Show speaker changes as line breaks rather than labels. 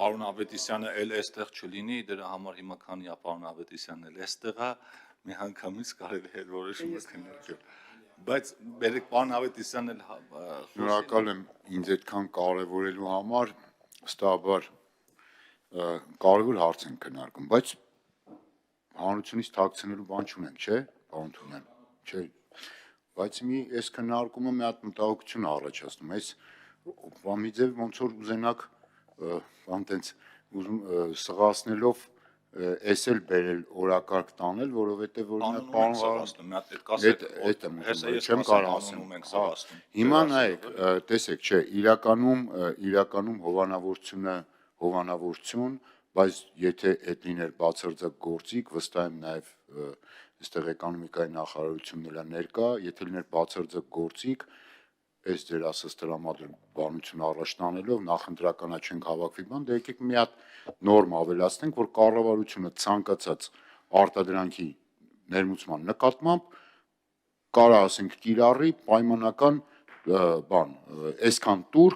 պարոն Ավետիսյանը էլ այստեղ չլինի, դրա համար հիմա քանի է պարոն Ավետիսյանն էլ այստեղ է, մի հանգամից կարելի է որոշումը քննարկել։ Բայց բերեք պարոն Ավետիսյանն էլ
Շնորհակալ եմ ինձ այդքան կարևորելու համար, վստահաբար կարևոր հարց են քննարկում, բայց հանրությունից թաքցնելու բան չունենք, չէ՞, պարոն Թումանյան, չէ՞։ Բայց այս քննարկումը մի հատ մտահոգություն առաջացնում, այս մի ձև ոնց որ ուզենակ տենց ուզում սղացնելով էս էլ բերել օրակարգ տանել, որովհետև օրինակ Հիմա նայեք, տեսեք, չէ, իրականում հովանավորություն, բայց եթե այդ լիներ բացարձակ գործիք, վստահ եմ նաև այստեղ էկոնոմիկայի նախարարությունն էլ ներկա, եթե լիներ բացարձակ գործիք, այս ձեր ասած տրամադրականություն առաջ տանելով նախընտրականա չենք հավաքվի բան, դե եկեք մի հատ նորմ ավելացնենք, որ կառավարությունը ցանկացած արտադրանքի ներմուծման նկատմամբ կարա ասենք կիրառի պայմանական բան, այսքան տուրք